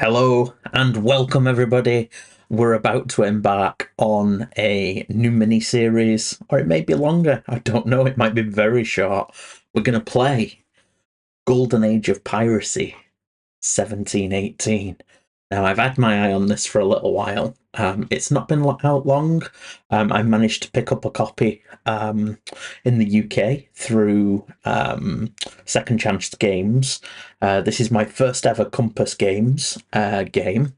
Hello and welcome, everybody. We're about to embark on a new mini series, or it may be longer. I don't know. It might be very short. We're going to play Golden Age of Piracy 1718. Now, I've had my eye on this for a little while. It's not been out long. I managed to pick up a copy in the UK through Second Chance Games. This is my first ever Compass Games game.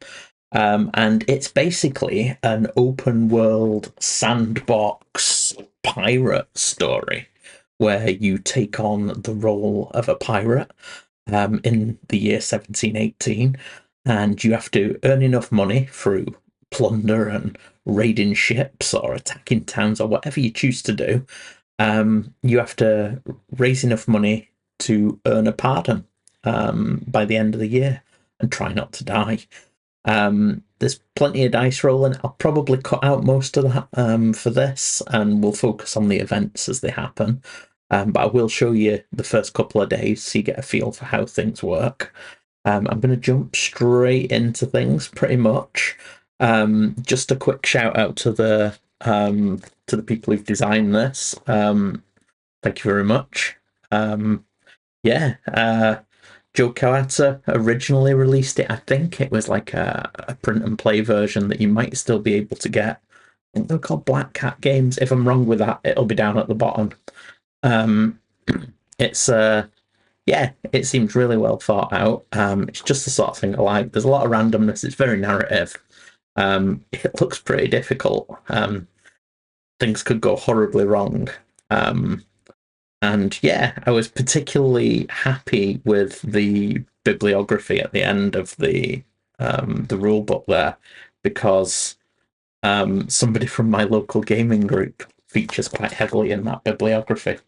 And it's basically an open world sandbox pirate story where you take on the role of a pirate in the year 1718, and you have to earn enough money through plunder and raiding ships or attacking towns or whatever you choose to do. You have to raise enough money to earn a pardon by the end of the year and try not to die. There's plenty of dice rolling. I'll probably cut out most of that for this, and we'll focus on the events as they happen. But I will show you the first couple of days so you get a feel for how things work. I'm going to jump straight into things pretty much. Just a quick shout out to the people who've designed this. Thank you very much. Yeah, Joe Coatta originally released it. I think it was like a print and play version that you might still be able to get. I think they're called Black Cat Games. If I'm wrong with that, it'll be down at the bottom. Um, it's yeah, it seems really well thought out. It's just the sort of thing I like. There's a lot of randomness. It's very narrative. It looks pretty difficult. Things could go horribly wrong. And yeah, I was particularly happy with the bibliography at the end of the rule book there, because somebody from my local gaming group features quite heavily in that bibliography,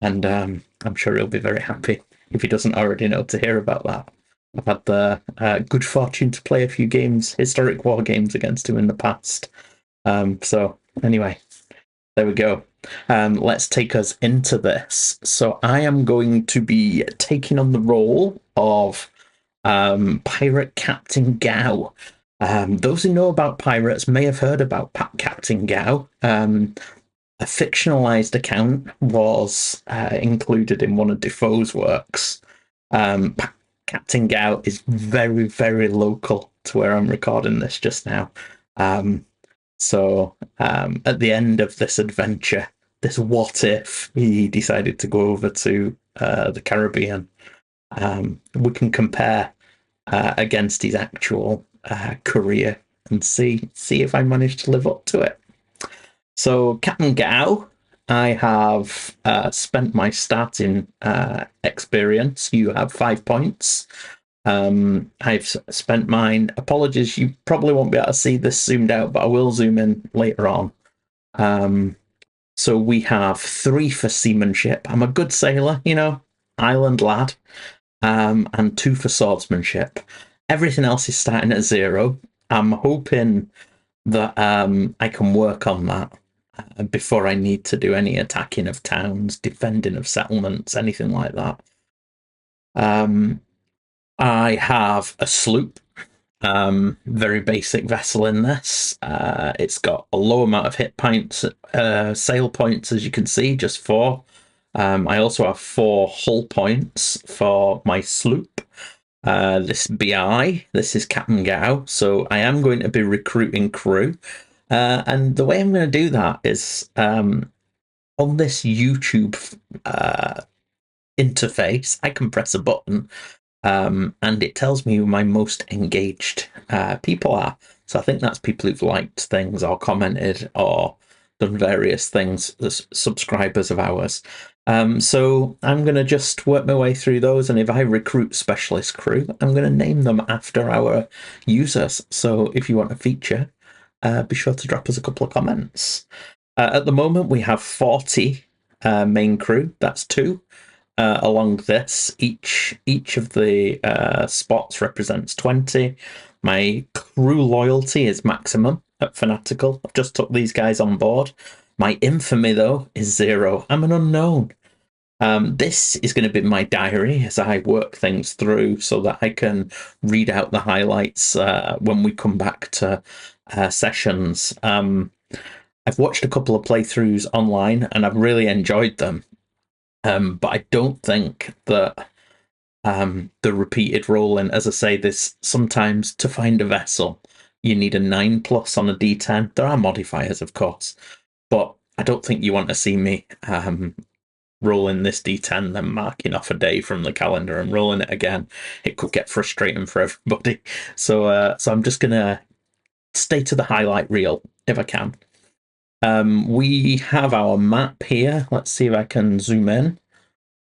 and I'm sure he'll be very happy if he doesn't already know to hear about that. I've had the good fortune to play a few games, historic war games, against him in the past. So anyway, there we go. Let's take us into this. So I am going to be taking on the role of Pirate Captain Gao. Those who know about pirates may have heard about Captain Gao. A fictionalized account was included in one of Defoe's works. Captain Gao is very, very local to where I'm recording this just now. So at the end of this adventure, this what if he decided to go over to the Caribbean, we can compare against his actual career and see if I manage to live up to it. So Captain Gao, I have spent my starting experience. You have 5 points. I've spent mine. Apologies, you probably won't be able to see this zoomed out, but I will zoom in later on. So we have 3 for seamanship. I'm a good sailor, island lad, and 2 for swordsmanship. Everything else is starting at 0. I'm hoping that I can work on that before I need to do any attacking of towns, defending of settlements, anything like that. I have a sloop, very basic vessel in this. It's got a low amount of hit points, sail points, as you can see, just 4. I also have 4 hull points for my sloop. This BI, this is Captain Gao, so I am going to be recruiting crew. And the way I'm going to do that is on this YouTube interface, I can press a button and it tells me who my most engaged people are. So I think that's people who've liked things or commented or done various things, as subscribers of ours. So I'm going to just work my way through those, and if I recruit specialist crew, I'm going to name them after our users. So if you want a feature, be sure to drop us a couple of comments. At the moment, we have 40 main crew. That's 2 along this. Each of the spots represents 20. My crew loyalty is maximum at Fanatical. I've just took these guys on board. My infamy, though, is 0. I'm an unknown. This is going to be my diary as I work things through so that I can read out the highlights when we come back to sessions. I've watched a couple of playthroughs online and I've really enjoyed them, but I don't think that the repeated rolling, as I say, this sometimes to find a vessel, you need a 9 plus on a d10. There are modifiers, of course, but I don't think you want to see me rolling this d10, then marking off a day from the calendar and rolling it again. It could get frustrating for everybody. So I'm just gonna stay to the highlight reel if I can. We have our map here. Let's see if I can zoom in.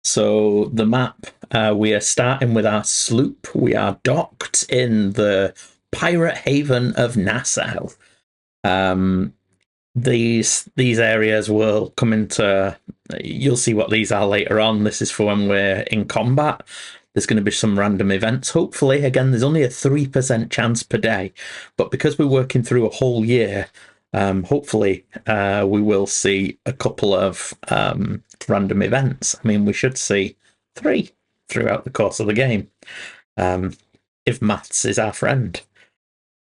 So the map, we are starting with our sloop. We are docked in the pirate haven of Nassau. Um, these areas will come into. You'll see what these are later on. This is for when we're in combat. There's going to be some random events. Hopefully, again, there's only a 3% chance per day, but because we're working through a whole year, hopefully we will see a couple of random events. I mean, we should see 3 throughout the course of the game, if maths is our friend.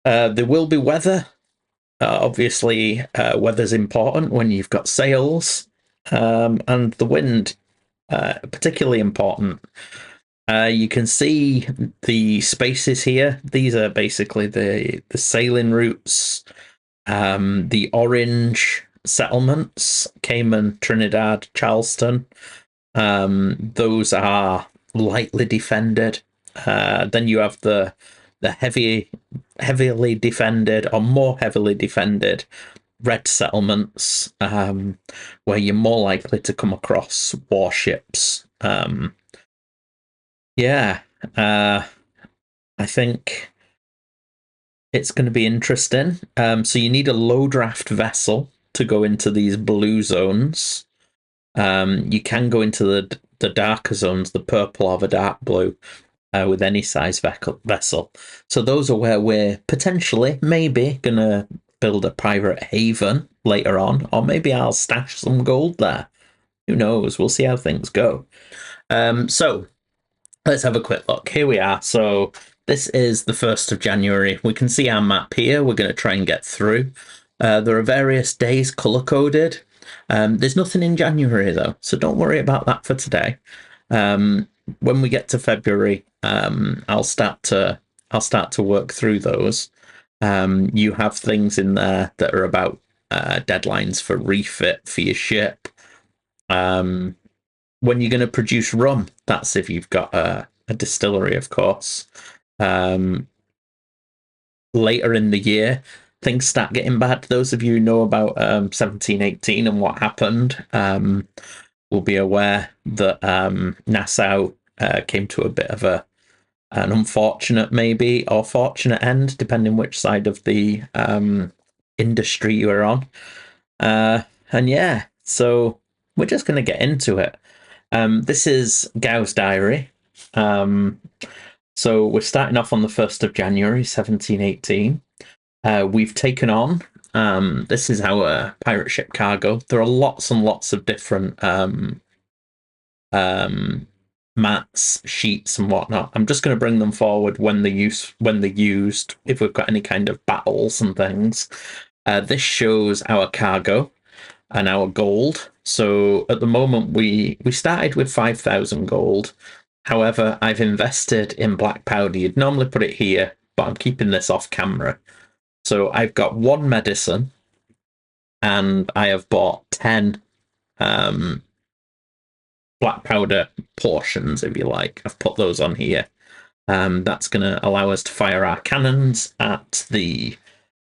There will be weather. Obviously, weather's important when you've got sails, and the wind, particularly important. You can see the spaces here. These are basically the sailing routes. The orange settlements, Cayman, Trinidad, Charleston. Those are lightly defended. Then you have the heavily defended or more heavily defended red settlements, where you're more likely to come across warships. Yeah, I think it's going to be interesting. So you need a low draft vessel to go into these blue zones. You can go into the darker zones, the purple or the dark blue, with any size vessel. So those are where we're potentially, maybe, going to build a pirate haven later on, or maybe I'll stash some gold there. Who knows? We'll see how things go. So let's have a quick look. Here we are. So this is the 1st of January. We can see our map here. We're going to try and get through. There are various days color coded. There's nothing in January though, so don't worry about that for today. When we get to February, I'll start to work through those. You have things in there that are about deadlines for refit for your ship. When you're going to produce rum, that's if you've got a distillery, of course. Later in the year, things start getting bad. Those of you who know about 1718 and what happened will be aware that Nassau came to a bit of an unfortunate, maybe, or fortunate end, depending which side of the industry you are on. And yeah, so we're just going to get into it. This is Gau's diary. So we're starting off on the 1st of January, 1718. We've taken on, this is our pirate ship cargo. There are lots and lots of different mats, sheets, and whatnot. I'm just going to bring them forward when they're used, if we've got any kind of battles and things. This shows our cargo and our gold. So at the moment, we started with 5,000 gold. However, I've invested in black powder. You'd normally put it here, but I'm keeping this off camera. So I've got 1 medicine, and I have bought 10 black powder portions, if you like. I've put those on here. That's going to allow us to fire our cannons at the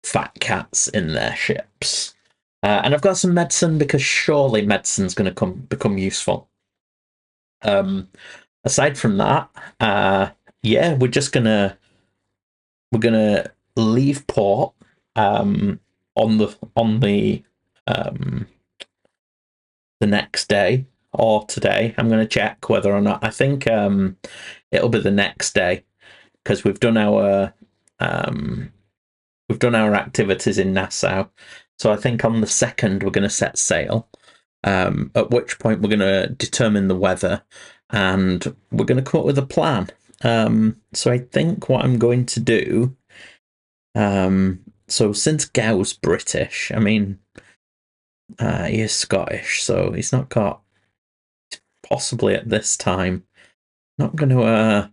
fat cats in their ships. And I've got some medicine because surely medicine's going to become useful. Aside from that, yeah, we're gonna leave port on the next day or today. I'm going to check whether or not. I think it'll be the next day because we've done our activities in Nassau. So I think on the 2nd we're going to set sail. At which point we're going to determine the weather and we're going to come up with a plan. So I think what I'm going to do. So since Gow's British, I mean, he is Scottish, so he's not got, possibly at this time, not going to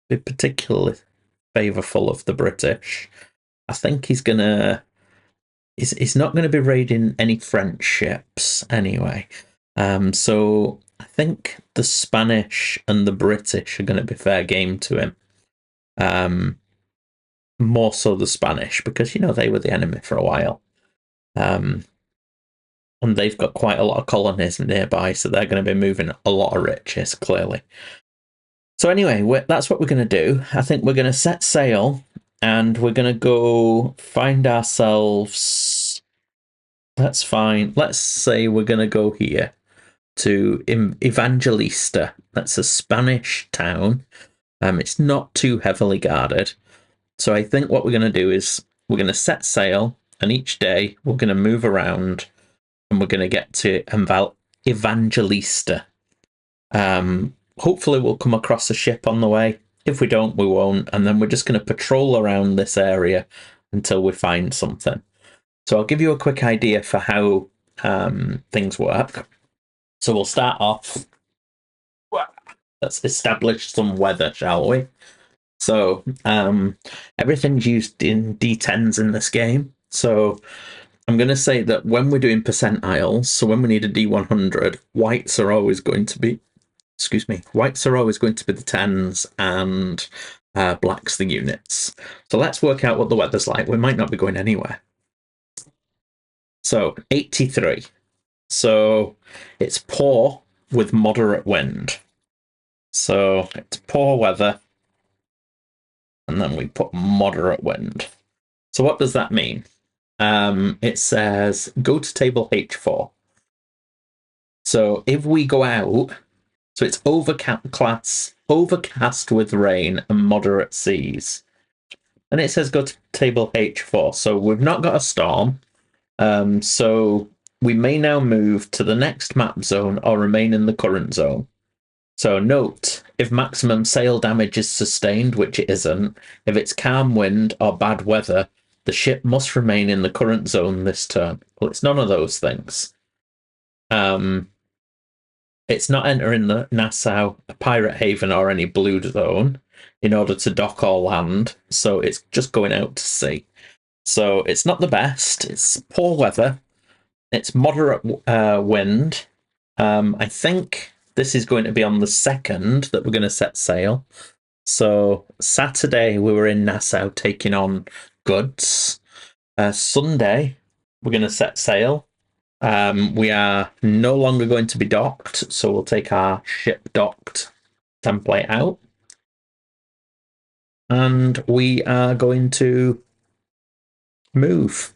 be particularly favourful of the British. I think he's not going to be raiding any French ships anyway. So I think the Spanish and the British are going to be fair game to him. More so the Spanish, because, they were the enemy for a while. And they've got quite a lot of colonies nearby, so they're going to be moving a lot of riches, clearly. So anyway, that's what we're going to do. I think we're going to set sail, and we're going to go find ourselves... Let's say we're going to go here to Evangelista. That's a Spanish town. It's not too heavily guarded. So I think what we're going to do is we're going to set sail, and each day we're going to move around, and we're going to get to Evangelista. Hopefully we'll come across a ship on the way. If we don't, we won't. And then we're just going to patrol around this area until we find something. So I'll give you a quick idea for how things work. So we'll start off. Let's establish some weather, shall we? So everything's used in D10s in this game. So I'm going to say that when we're doing percentiles, so when we need a D100, whites are always going to be the 10s and blacks the units. So let's work out what the weather's like. We might not be going anywhere. So 83. So it's poor with moderate wind. So it's poor weather. And then we put moderate wind. So what does that mean? It says go to table H4. So if we go out, so it's overcast with rain and moderate seas. And it says go to table H4. So we've not got a storm. So we may now move to the next map zone or remain in the current zone. So note, if maximum sail damage is sustained, which it isn't, if it's calm wind or bad weather, the ship must remain in the current zone this turn. Well, it's none of those things. It's not entering the Nassau, a pirate haven, or any blue zone in order to dock or land, so it's just going out to sea. So it's not the best. It's poor weather. It's moderate wind. I think this is going to be on the 2nd that we're going to set sail. So Saturday we were in Nassau taking on goods. Sunday we're going to set sail. We are no longer going to be docked, so we'll take our ship docked template out. And we are going to move.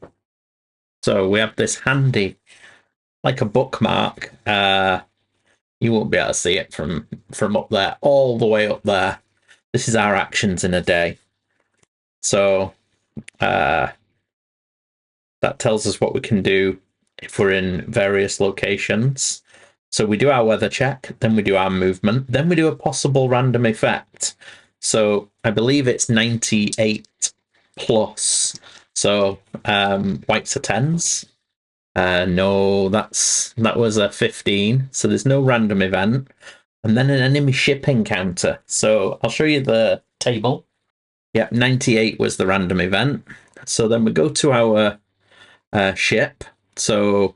So we have this handy, like a bookmark. You won't be able to see it from up there, all the way up there. This is our actions in a day. So that tells us what we can do if we're in various locations. So we do our weather check, then we do our movement, then we do a possible random effect. So I believe it's 98 plus. So whites are 10s. No, that was a 15. So there's no random event. And then an enemy ship encounter. So I'll show you the table. Yep, 98 was the random event. So then we go to our ship. So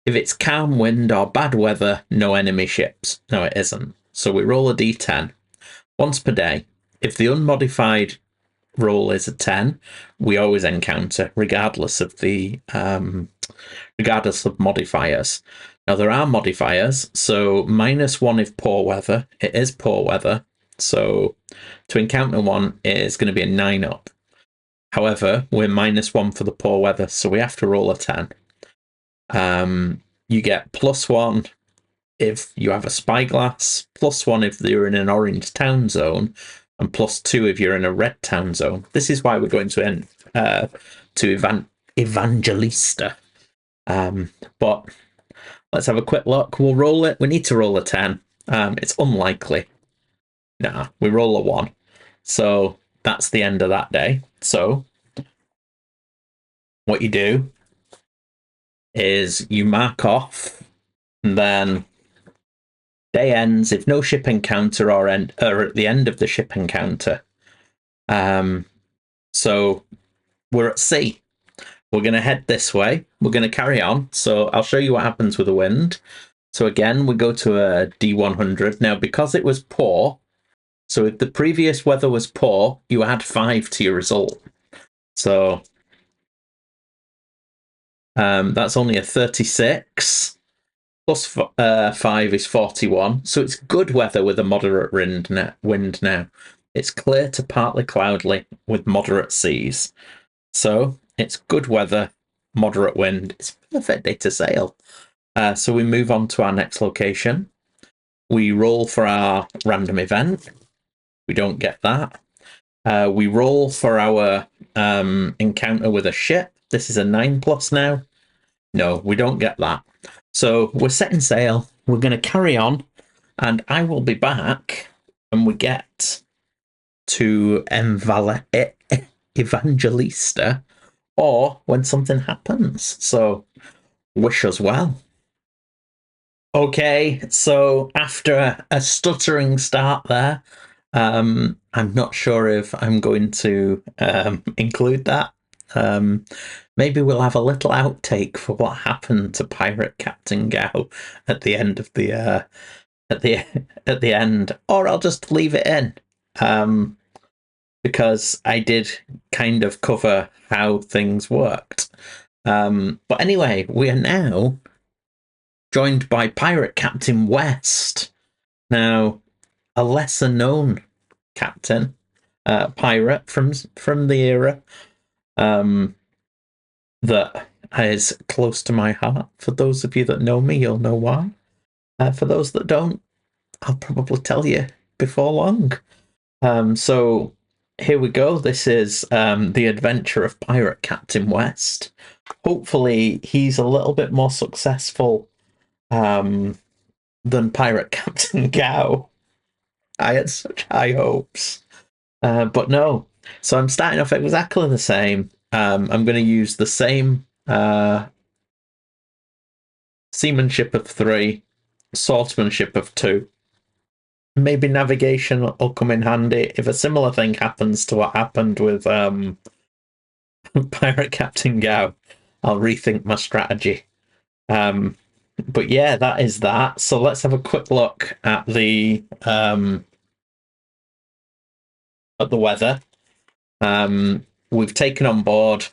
if it's calm wind or bad weather, no enemy ships. No, it isn't. So we roll a d10 once per day. If the unmodified roll is a 10, we always encounter, regardless of modifiers. Now there are modifiers, so -1 if poor weather. It is poor weather, so to encounter one is going to be a 9 up. However, we're -1 for the poor weather, so we have to roll a 10. You get +1 if you have a spyglass, +1 if you're in an orange town zone, and +2 if you're in a red town zone. This is why we're going to Evangelista. But Let's have a quick look. We'll roll it. We need to roll a 10. It's unlikely. Nah, we roll a 1. So that's the end of that day. So what you do is you mark off, and then day ends if no ship encounter or at the end of the ship encounter. So we're at sea. We're going to head this way. We're going to carry on. So I'll show you what happens with the wind. So again, we go to a D100. Now, because it was poor, so if the previous weather was poor, you add 5 to your result. So that's only a 36. Plus 5 is 41. So it's good weather with a moderate wind now. It's clear to partly cloudy with moderate seas. So it's good weather, moderate wind. It's a perfect day to sail. So we move on to our next location. We roll for our random event. We don't get that. We roll for our encounter with a ship. This is a 9+ now. No, we don't get that. So we're setting sail. We're going to carry on, and I will be back when we get to Evangelista, or when something happens. So wish us well. Okay, so after a stuttering start there, I'm not sure if I'm going to include that. Maybe we'll have a little outtake for what happened to Pirate Captain Gao at the end of the at the end, or I'll just leave it in, because I did kind of cover how things worked. But anyway, we are now joined by Pirate Captain West. Now, a lesser known captain, pirate from the era, that is close to my heart. For those of you that know me, you'll know why. For those that don't, I'll probably tell you before long. So here we go. This is the adventure of Pirate Captain West. Hopefully, he's a little bit more successful than Pirate Captain Gao. I had such high hopes. But no. So I'm starting off exactly the same. I'm going to use the same seamanship of 3, swordsmanship of 2. Maybe navigation will come in handy if a similar thing happens to what happened with Pirate Captain Gao. I'll rethink my strategy. But yeah, that is that. So let's have a quick look at the weather. We've taken on board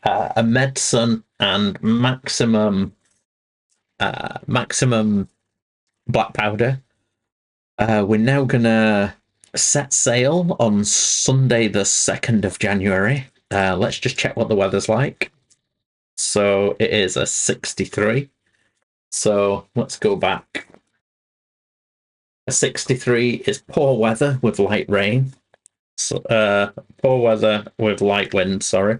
a medicine and maximum black powder. We're now gonna set sail on Sunday, the 2nd of January. Let's just check what the weather's like. So it is a 63. So let's go back. A 63 is poor weather with light rain. So, poor weather with light wind, sorry.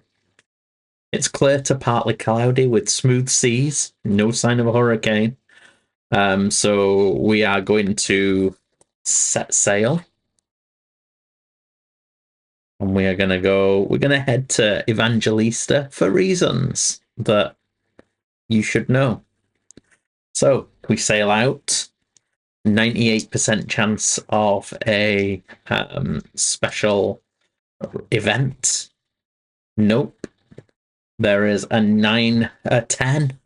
It's clear to partly cloudy with smooth seas, no sign of a hurricane. So we are going to set sail. And we're going to head to Evangelista for reasons that you should know. So we sail out. 98% chance of a special event. Nope. There is a 10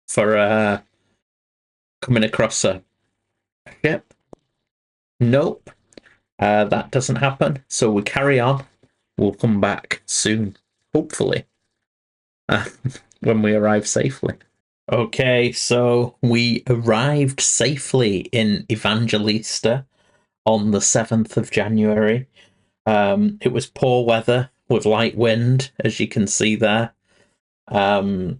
for coming across a ship. Nope. That doesn't happen. So we carry on. We'll come back soon, hopefully, when we arrive safely. Okay, so we arrived safely in Evangelista on the 7th of January. It was poor weather with light wind, as you can see there. We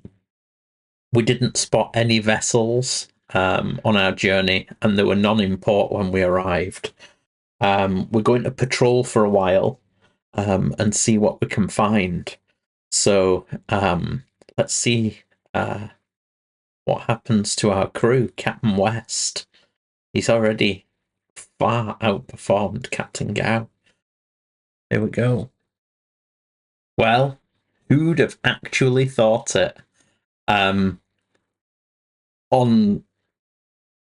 didn't spot any vessels on our journey, and there were none in port when we arrived. We're going to patrol for a while and see what we can find. So let's see What happens to our crew, Captain West? He's already far outperformed Captain Gao. Here we go. Well, who'd have actually thought it? On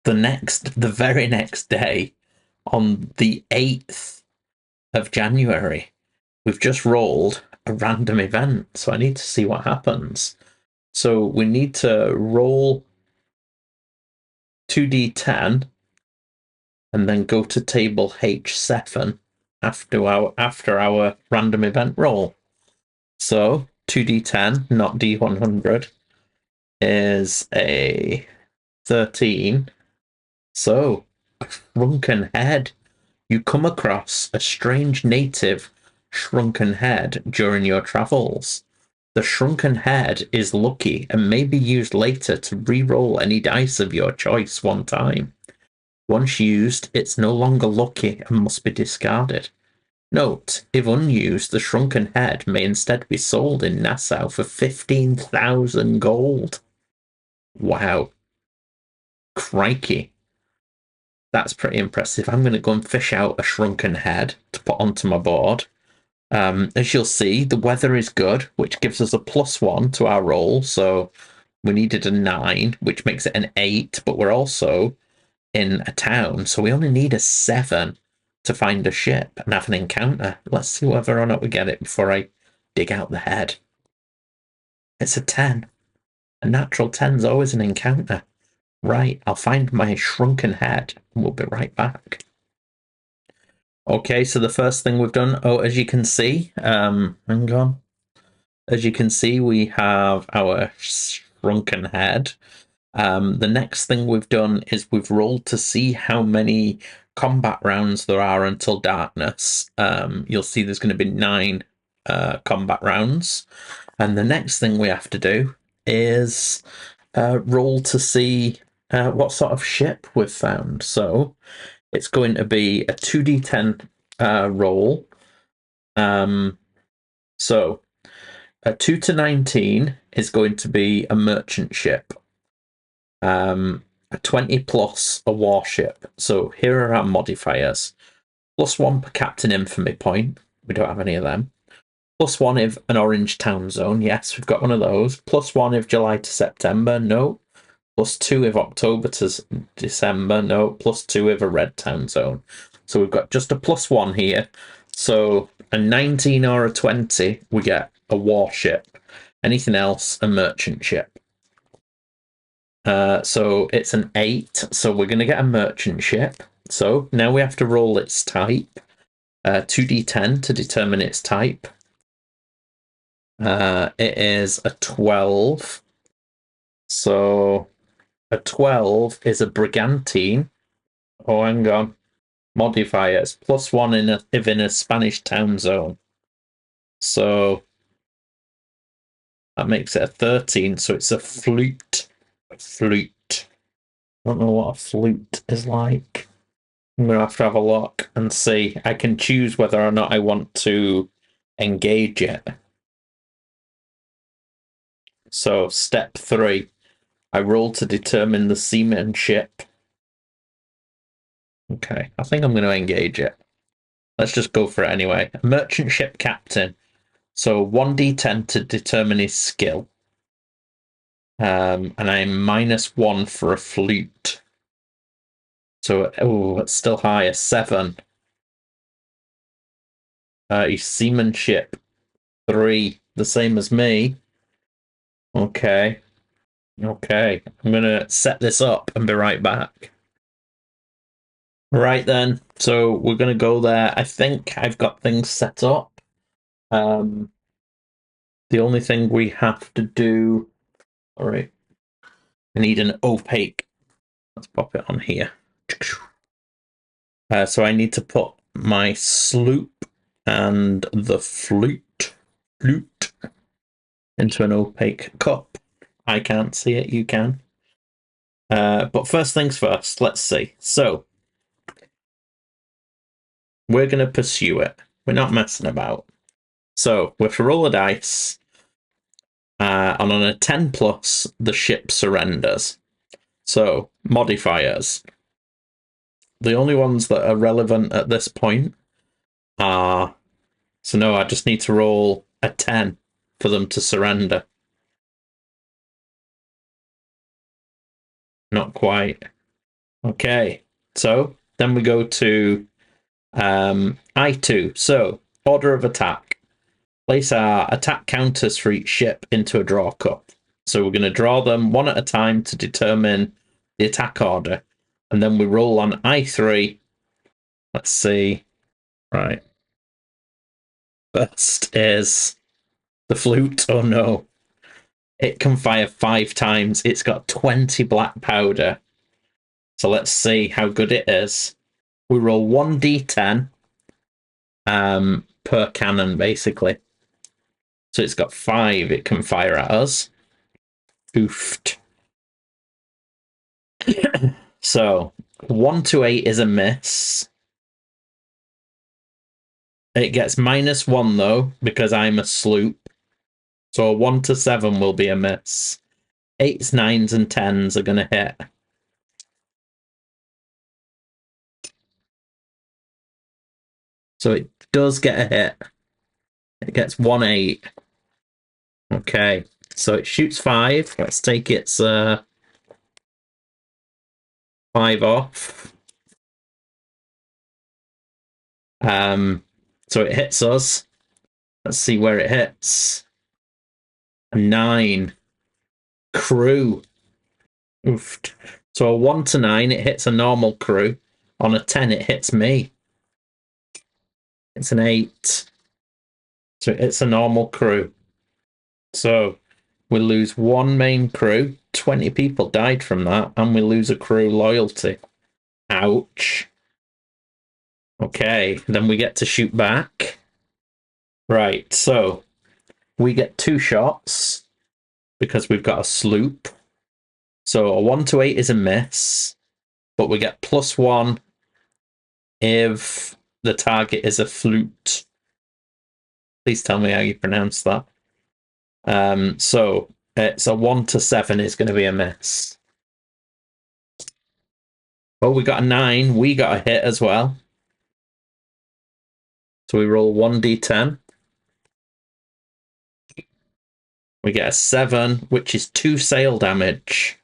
the very next day, on the 8th of January, we've just rolled a random event, so I need to see what happens. So we need to roll 2d10 and then go to table H7 after our random event roll. So 2d10, not d100, is a 13. So, shrunken head. You come across a strange native shrunken head during your travels. The shrunken head is lucky and may be used later to re-roll any dice of your choice one time. Once used, it's no longer lucky and must be discarded. Note, if unused, the shrunken head may instead be sold in Nassau for 15,000 gold. Wow. Crikey. That's pretty impressive. I'm going to go and fish out a shrunken head to put onto my board. As you'll see, the weather is good, which gives us a +1 to our roll. So we needed a 9, which makes it an 8, but we're also in a town, so we only need a 7 to find a ship and have an encounter. Let's see whether or not we get it before I dig out the head. It's a 10. A natural 10's always an encounter. Right, I'll find my shrunken head and we'll be right back. Okay, so the first thing we've done, as you can see, hang on. As you can see, we have our shrunken head. The next thing we've done is we've rolled to see how many combat rounds there are until darkness. You'll see there's going to be 9 combat rounds. And the next thing we have to do is roll to see what sort of ship we've found. So it's going to be a 2d10 roll. So a 2 to 19 is going to be a merchant ship. A 20 plus a warship. So here are our modifiers. +1 per captain infamy point. We don't have any of them. +1 if an orange town zone. Yes, we've got one of those. +1 if July to September. No. +2 if October to December. No. +2 if a red town zone. So we've got just a +1 here. So a 19 or a 20, we get a warship. Anything else, a merchant ship. So it's an 8, so we're going to get a merchant ship. So now we have to roll its type. 2d10 to determine its type. It is a 12. So a 12 is a brigantine. Oh, hang on. Modifiers. +1 if in a Spanish town zone. So that makes it a 13. So it's a flute. Flute. I don't know what a flute is like. I'm going to have a look and see. I can choose whether or not I want to engage it. So, step 3. I roll to determine the seamanship. Okay, I think I'm going to engage it. Let's just go for it anyway. A merchant ship captain. So, 1d10 to determine his skill. And I'm -1 for a flute. So, it's still high, a 7. His seamanship 3, the same as me. Okay. Okay. I'm going to set this up and be right back. Right then. So we're going to go there. I think I've got things set up. The only thing we have to do. All right. I need an opaque. Let's pop it on here. So I need to put my sloop and the flute into an opaque cup. I can't see it, you can. But first things first, let's see. So we're going to pursue it. We're not messing about. So we have to roll a dice. And on a 10 plus, the ship surrenders. So, modifiers. The only ones that are relevant at this point are... So no, I just need to roll a 10 for them to surrender. Not quite. Okay, so then we go to I2. So, order of attack. Place our attack counters for each ship into a draw cup. So we're going to draw them one at a time to determine the attack order. And then we roll on I3. Let's see. Right. First is the flute. Oh no. It can fire 5 times. It's got 20 black powder. So let's see how good it is. We roll 1d10 per cannon, basically. So it's got 5 it can fire at us. Oofed. So 1 to 8 is a miss. It gets -1 though, because I'm a sloop. So a 1 to 7 will be a miss. 8s, 9s, and 10s are going to hit. So it does get a hit. It gets 1-8. Okay, so it shoots 5. Let's take its 5 off. So it hits us. Let's see where it hits. A 9. Crew. Oofed. So a 1 to 9, it hits a normal crew. On a 10, it hits me. It's an 8. So it's a normal crew. So we lose 1 main crew. 20 people died from that, and we lose a crew loyalty. Ouch. Okay, then we get to shoot back. Right, so we get 2 shots because we've got a sloop. So a 1 to 8 is a miss, but we get +1 if the target is a flute. Please tell me how you pronounce that. So it's a 1 to 7 is going to be a miss. Oh, we got a 9. We got a hit as well. So we roll 1d10. We get a 7, which is 2 sail damage.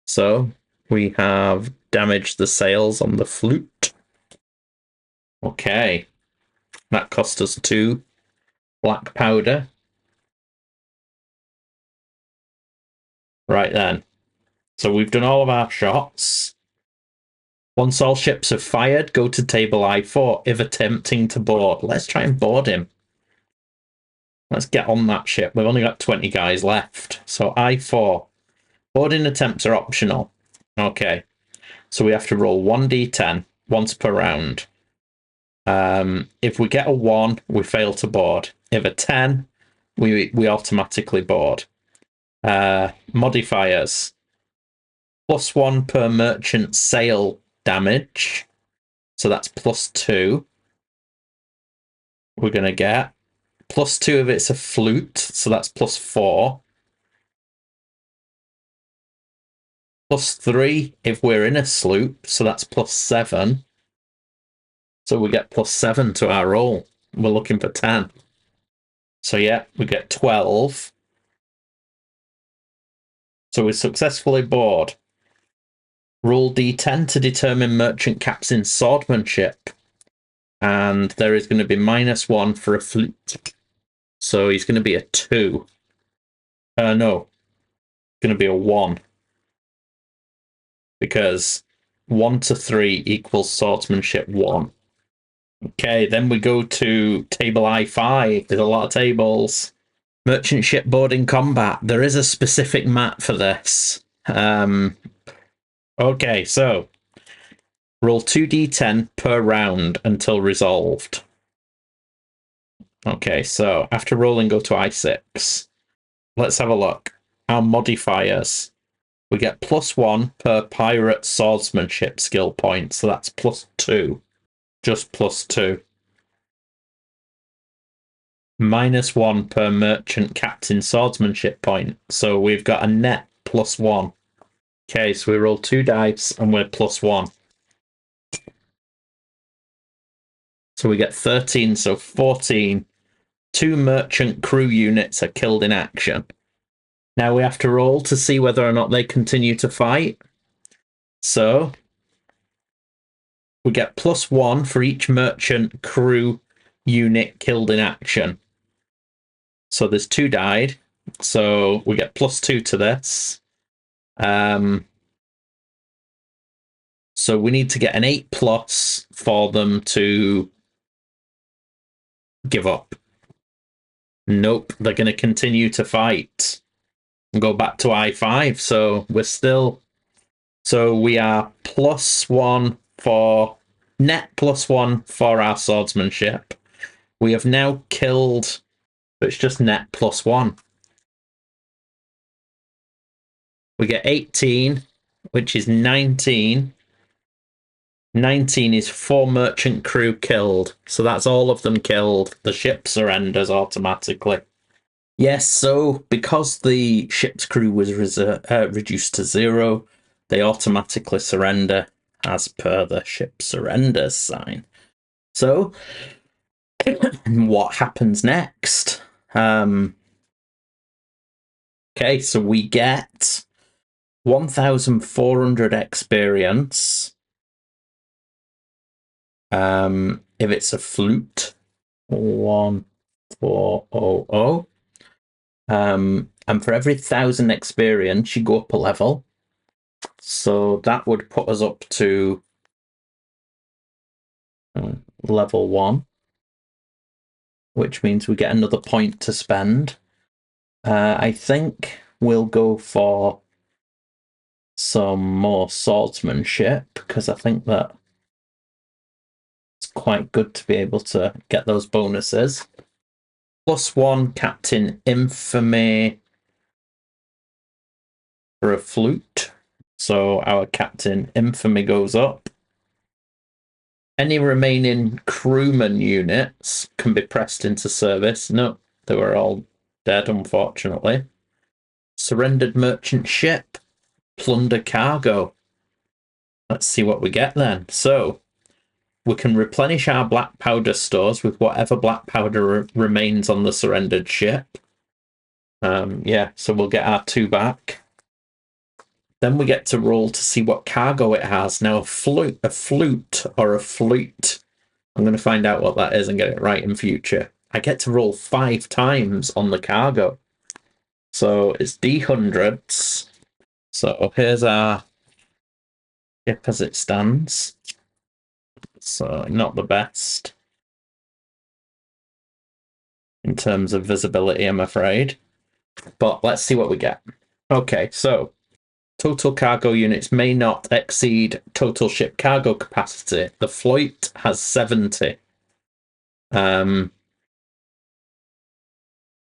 So we have damaged the sails on the flute. Okay. That cost us 2 black powder. Right then. So we've done all of our shots. Once all ships have fired, go to table I4 if attempting to board. Let's try and board him. Let's get on that ship. We've only got 20 guys left. So I4. Boarding attempts are optional. Okay. So we have to roll 1d10 once per round. If we get a 1, we fail to board. If a 10, we automatically board. Modifiers. +1 per merchant sail damage. So that's +2. We're going to get. +2 if it's a flute. So that's +4. +3 if we're in a sloop. So that's +7. So we get +7 to our roll. We're looking for 10. So yeah, we get 12. So we successfully board. Roll d10 to determine merchant captain's swordsmanship. And there is going to be -1 for a flute. So he's going to be a 2. No. Going to be a 1. Because 1 to 3 equals swordsmanship 1. Okay, then we go to table I5. There's a lot of tables. Merchant ship boarding combat. There is a specific map for this. Okay, so roll 2d10 per round until resolved. Okay, so after rolling, go to I6. Let's have a look. Our modifiers. We get +1 per pirate swordsmanship skill point, so that's +2. Just +2. -1 per merchant captain swordsmanship point. So we've got a net +1. Okay, so we roll 2 dice and we're +1. So we get 13, so 14. 2 merchant crew units are killed in action. Now we have to roll to see whether or not they continue to fight. So we get +1 for each merchant crew unit killed in action. So there's 2 died. So we get +2 to this. So we need to get an 8+ for them to give up. Nope, they're going to continue to fight and go back to I5. So we're still. So we are +1 for net +1 for our swordsmanship. We have now killed, but it's just net +1. We get 18, which is 19. 19 is 4 merchant crew killed. So that's all of them killed. The ship surrenders automatically. Yes, so because the ship's crew was reduced to 0, they automatically surrender as per the ship surrenders sign. So, what happens next? Okay, so we get 1,400 experience. If it's a flute, 1400. And for every 1,000 experience, you go up a level. So that would put us up to level 1, which means we get another point to spend. I think we'll go for some more swordsmanship, because I think that it's quite good to be able to get those bonuses. +1 captain infamy for a flute. So our captain infamy goes up. Any remaining crewman units can be pressed into service. No, they were all dead, unfortunately. Surrendered merchant ship. Plunder cargo. Let's see what we get then. So we can replenish our black powder stores with whatever black powder remains on the surrendered ship. Yeah, so we'll get our 2 back. Then we get to roll to see what cargo it has. Now, a flute or a flute. I'm going to find out what that is and get it right in future. I get to roll 5 times on the cargo. So it's D100s. So here's our ship as it stands. So not the best in terms of visibility, I'm afraid. But let's see what we get. Okay, so total cargo units may not exceed total ship cargo capacity. The fleet has 70.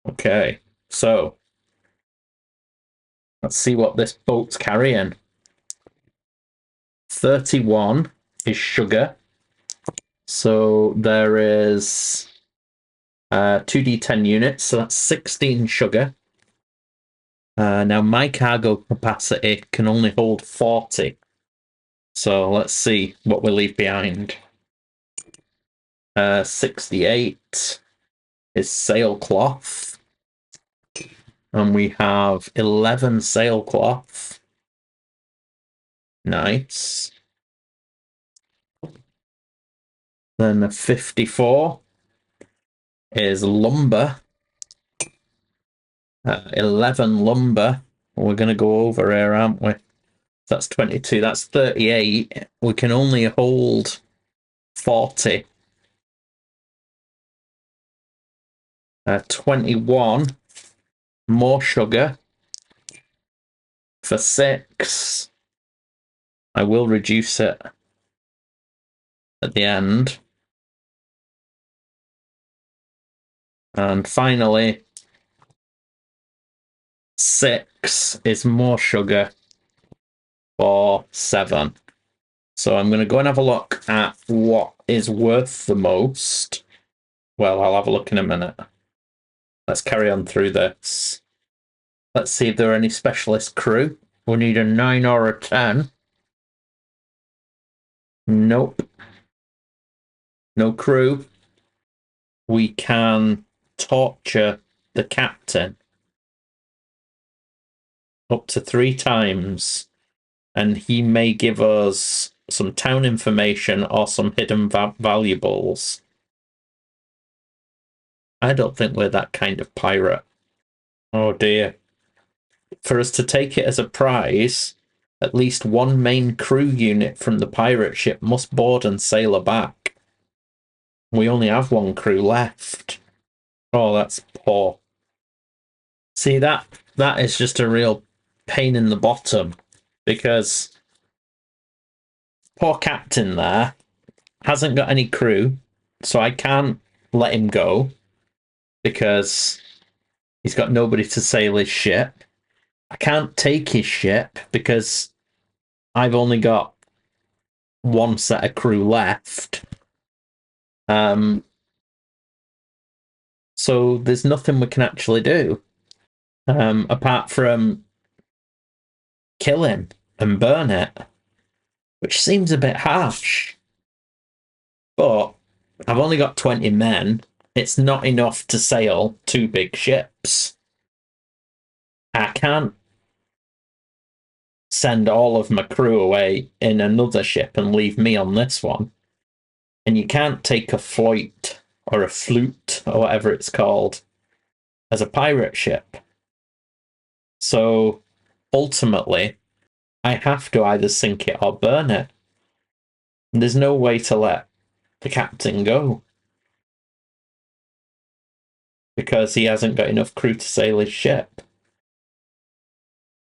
Okay, so let's see what this boat's carrying. 31 is sugar. So there is 2d10 units, so that's 16 sugar. Now my cargo capacity can only hold 40. So let's see what we leave behind. 68 is sailcloth. And we have 11 sailcloth. Nice. Then the 54 is lumber. 11 lumber. We're going to go over here, aren't we? That's 22. That's 38. We can only hold 40. 21. More sugar. For 6. I will reduce it at the end. And finally, 6 is more sugar for 7. So I'm going to go and have a look at what is worth the most. Well, I'll have a look in a minute. Let's carry on through this. Let's see if there are any specialist crew. We need a 9 or a 10. Nope. No crew. We can torture the captain up to 3 times, and he may give us some town information or some hidden valuables. I don't think we're that kind of pirate. Oh dear. For us to take it as a prize, at least one main crew unit from the pirate ship must board and sail her back. We only have 1 crew left. Oh, that's poor. See, that is just a real pain in the bottom, because poor captain there hasn't got any crew, so I can't let him go because he's got nobody to sail his ship. I can't take his ship because I've only got 1 set of crew left. So there's nothing we can actually do apart from kill him and burn it, which seems a bit harsh. But I've only got 20 men. It's not enough to sail 2 big ships. I can't send all of my crew away in another ship and leave me on this one. And you can't take a float or a flute or whatever it's called as a pirate ship. So ultimately, I have to either sink it or burn it. And there's no way to let the captain go because he hasn't got enough crew to sail his ship.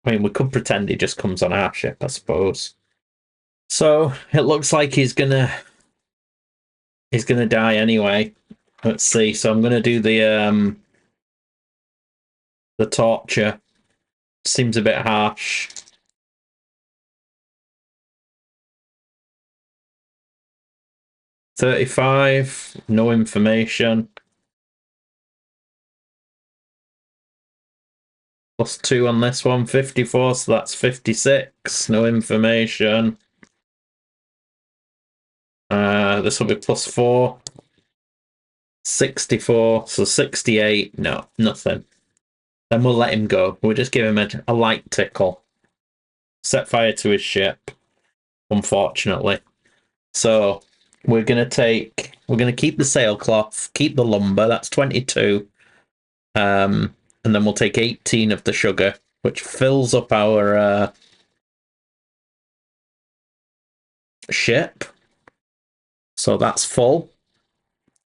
I mean, we could pretend he just comes on our ship, I suppose. So it looks like he's gonna die anyway. Let's see. So I'm gonna do the torture. Seems a bit harsh. $35, no information. +2 on this one, 54, so that's 56, no information. This will be +4. 64, so 68, no, nothing. Then we'll let him go. We'll just give him a light tickle. Set fire to his ship, unfortunately. So we're gonna keep the sailcloth, keep the lumber, that's 22. And then we'll take 18 of the sugar, which fills up our ship. So that's full.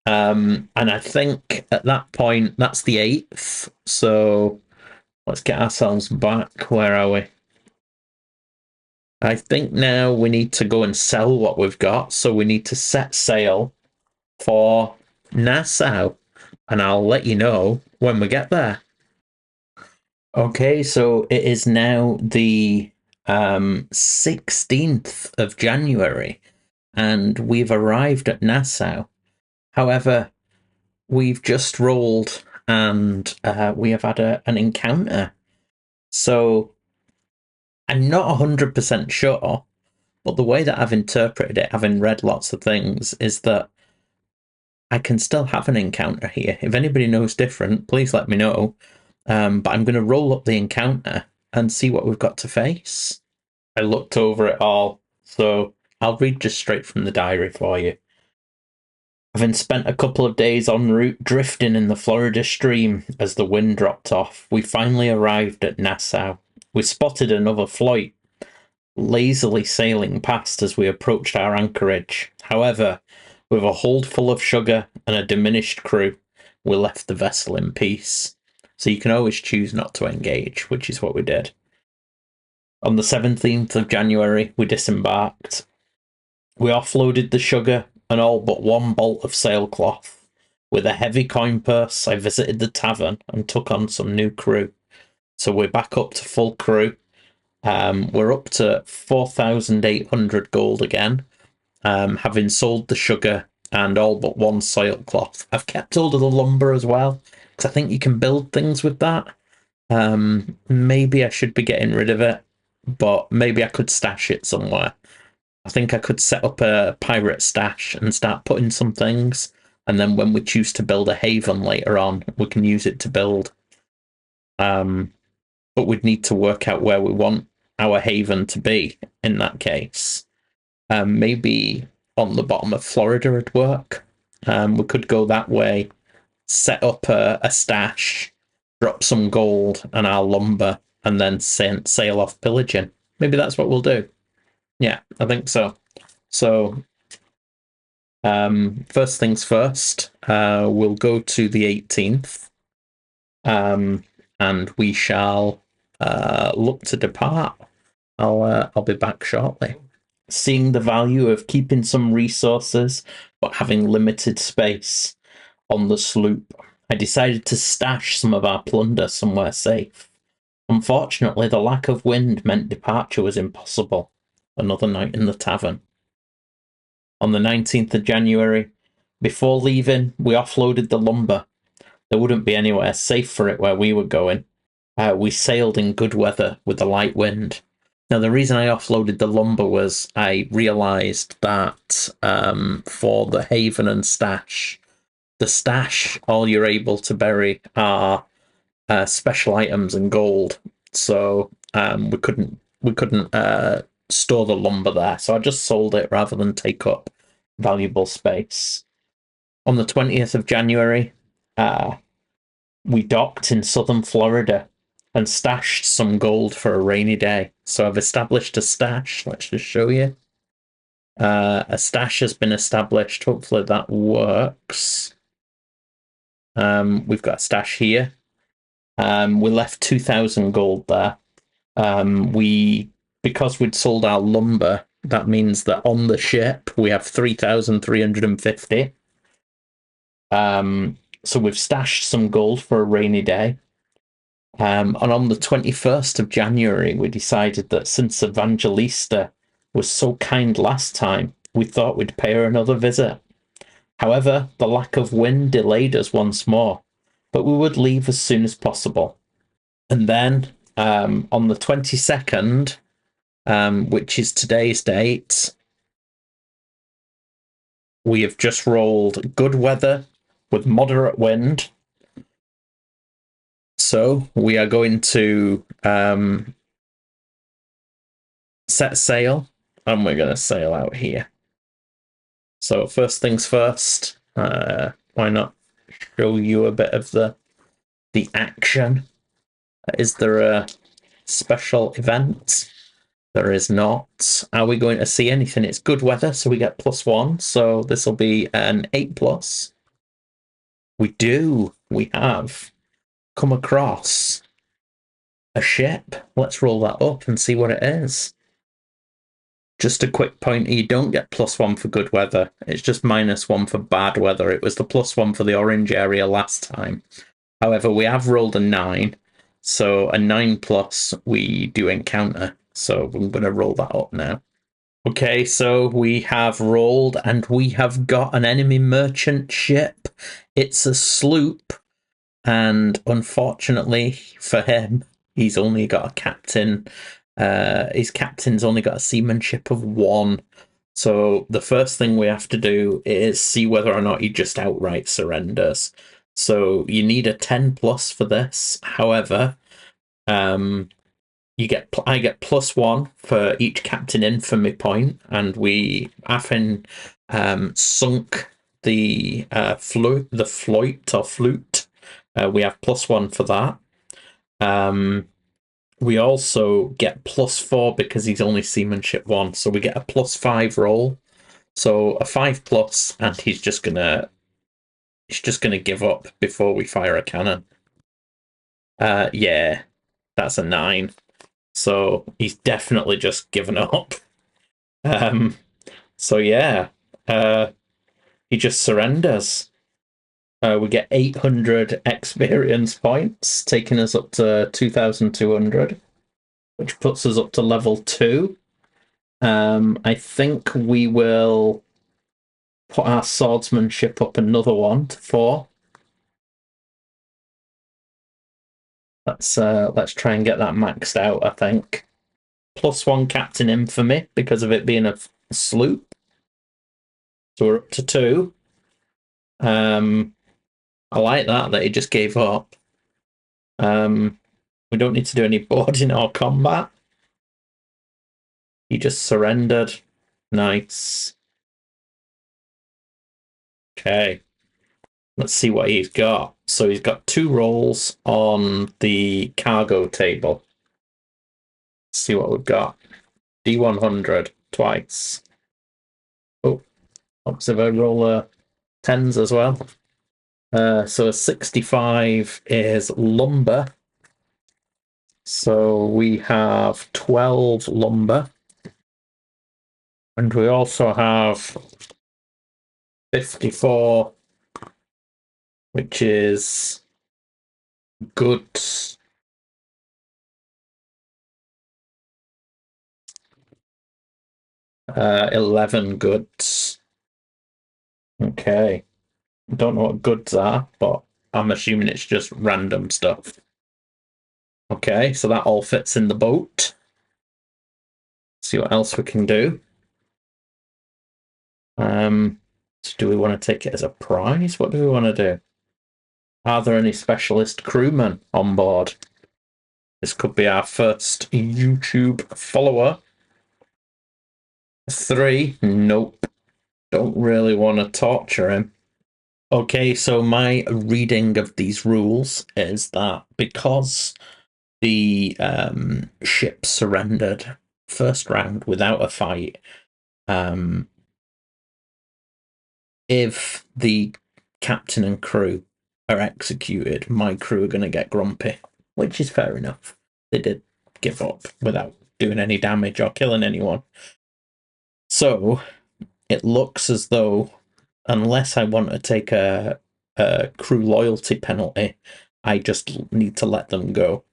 And I think at that point, that's the 8th. So let's get ourselves back. Where are we? I think now we need to go and sell what we've got. So we need to set sail for Nassau. And I'll let you know when we get there. Okay, so it is now the 16th of January, and we've arrived at Nassau. However, we've just rolled and we have had an encounter. So I'm not 100% sure, but the way that I've interpreted it, having read lots of things, is that I can still have an encounter here. If anybody knows different, please let me know. But I'm going to roll up the encounter and see what we've got to face. I looked over it all, so I'll read just straight from the diary for you. Having spent a couple of days en route drifting in the Florida stream as the wind dropped off, we finally arrived at Nassau. We spotted another float lazily sailing past as we approached our anchorage. However, with a hold full of sugar and a diminished crew, we left the vessel in peace. So you can always choose not to engage, which is what we did. On the 17th of January, we disembarked. We offloaded the sugar and all but 1 bolt of sailcloth. With a heavy coin purse, I visited the tavern and took on some new crew. So we're back up to full crew. We're up to 4,800 gold again, having sold the sugar and all but 1 sailcloth. I've kept hold of the lumber as well, because I think you can build things with that. Maybe I should be getting rid of it, but maybe I could stash it somewhere. I think I could set up a pirate stash and start putting some things, and then when we choose to build a haven later on, we can use it to build. But we'd need to work out where we want our haven to be in that case. Maybe on the bottom of Florida would work. We could go that way, set up a stash, drop some gold and our lumber, and then sail off pillaging. Maybe that's what we'll do. Yeah, I think so. So, first things first, we'll go to the 18th, and we shall look to depart. I'll be back shortly. Seeing the value of keeping some resources but having limited space on the sloop, I decided to stash some of our plunder somewhere safe. Unfortunately, the lack of wind meant departure was impossible. Another night in the tavern. On the 19th of January, before leaving, we offloaded the lumber. There wouldn't be anywhere safe for it where we were going. We sailed in good weather with a light wind. Now, the reason I offloaded the lumber was I realised that for the haven and stash, the stash, all you're able to bury are special items and gold. So we couldn't store the lumber there. So I just sold it rather than take up valuable space. On the 20th of January, we docked in southern Florida and stashed some gold for a rainy day. So I've established a stash. Let's just show you. A stash has been established. Hopefully that works. We've got a stash here. We left 2,000 gold there. Because we'd sold our lumber, that means that on the ship we have 3,350. So we've stashed some gold for a rainy day. And on the 21st of January, we decided that since Evangelista was so kind last time, we thought we'd pay her another visit. However, the lack of wind delayed us once more, but we would leave as soon as possible. And then on the 22nd, which is today's date, we have just rolled good weather with moderate wind. So we are going to set sail, and we're going to sail out here. So first things first, why not show you a bit of the action? Is there a special event? There is not. Are we going to see anything? It's good weather, so we get +1. So this will be an 8+. We do. We have come across a ship. Let's roll that up and see what it is. Just a quick pointer, you don't get +1 for good weather. It's just -1 for bad weather. It was the +1 for the orange area last time. However, we have rolled a 9. So a 9+ we do encounter. So I'm going to roll that up now. Okay, so we have rolled and we have got an enemy merchant ship. It's a sloop. And unfortunately for him, he's only got a captain. His captain's only got a seamanship of 1. So the first thing we have to do is see whether or not he just outright surrenders. So you need a 10+ for this. However, I get +1 for each captain infamy point, and we often sunk the flute. We have +1 for that. We also get +4 because he's only seamanship 1, so we get a +5 roll. So a 5+, and he's just gonna give up before we fire a cannon. Yeah, that's a 9. So he's definitely just given up. So yeah, he just surrenders. We get 800 experience points, taking us up to 2,200, which puts us up to level 2. I think we will put our swordsmanship up another 1 to 4. Let's try and get that maxed out, I think. +1 captain infamy because of it being a sloop. So we're up to 2. I like that he just gave up. We don't need to do any boarding or combat. He just surrendered. Nice. Okay. Let's see what he's got. So he's got 2 rolls on the cargo table. Let's see what we've got. D100 twice. Oh, obviously I roll 10s as well. So a 65 is lumber. So we have 12 lumber. And we also have 54, which is goods. Uh, 11 goods. Okay. Don't know what goods are, but I'm assuming it's just random stuff. Okay, so that all fits in the boat. See what else we can do. So do we want to take it as a prize? What do we want to do? Are there any specialist crewmen on board? This could be our first YouTube follower. 3, nope. Don't really want to torture him. Okay, so my reading of these rules is that because the ship surrendered first round without a fight, if the captain and crew are executed, my crew are going to get grumpy, which is fair enough. They did give up without doing any damage or killing anyone. So it looks as though, unless I want to take a crew loyalty penalty, I just need to let them go.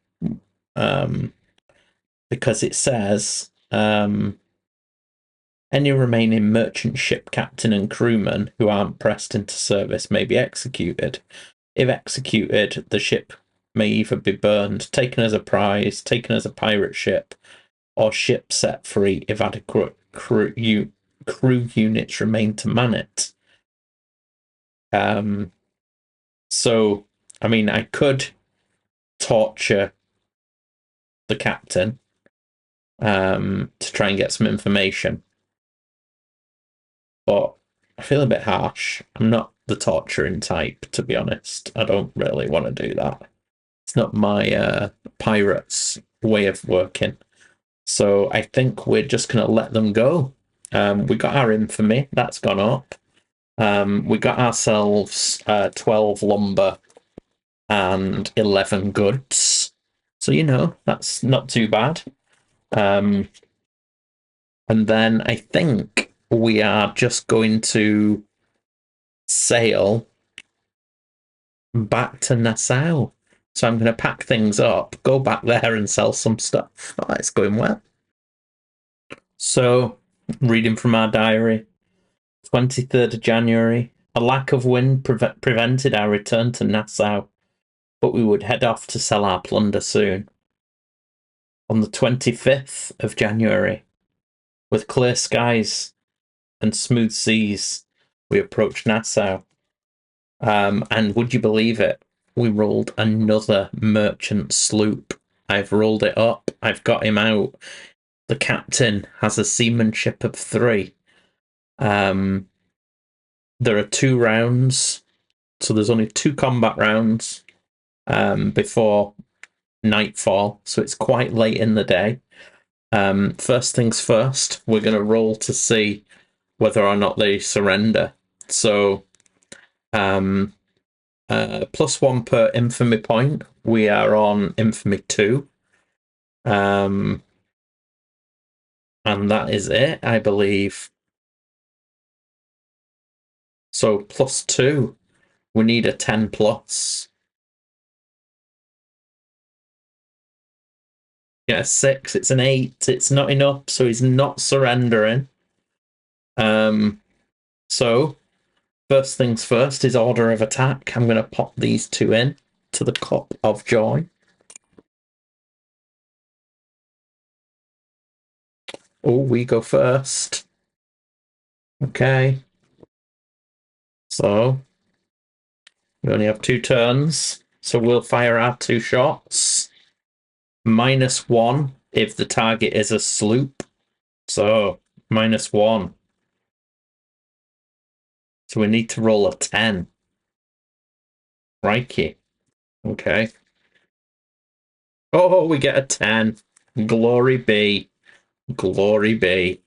Because it says any remaining merchant ship captain and crewmen who aren't pressed into service may be executed. If executed, the ship may either be burned, taken as a prize, taken as a pirate ship, or ship set free if adequate crew units remain to man it. So, I mean, I could torture the captain to try and get some information, but I feel a bit harsh. I'm not the torturing type, to be honest. I don't really want to do that. It's not my pirates' way of working. So I think we're just going to let them go. We got our infamy, that's gone up. We got ourselves 12 lumber and 11 goods. So, that's not too bad. And then I think we are just going to sail back to Nassau. So I'm going to pack things up, go back there and sell some stuff. Oh, it's going well. So, reading from our diary, 23rd of January, a lack of wind prevented our return to Nassau, but we would head off to sell our plunder soon. On the 25th of January, with clear skies and smooth seas, we approached Nassau. And would you believe it? We rolled another merchant sloop. I've rolled it up. I've got him out. The captain has a seamanship of 3. There are 2 rounds, so there's only 2 combat rounds before nightfall, so it's quite late in the day. First things first, we're going to roll to see whether or not they surrender. So, +1 per infamy point. We are on infamy 2. And that is it, I believe. So +2. We need a 10 plus. Get a 6. It's an 8. It's not enough, so he's not surrendering. So first things first is order of attack. I'm going to pop these 2 in to the cup of joy. Oh, we go first. Okay. So we only have 2 turns. So we'll fire our 2 shots. -1 if the target is a sloop. So -1. So we need to roll a 10. Crikey. Okay. Oh, we get a 10. Glory be. Glory be.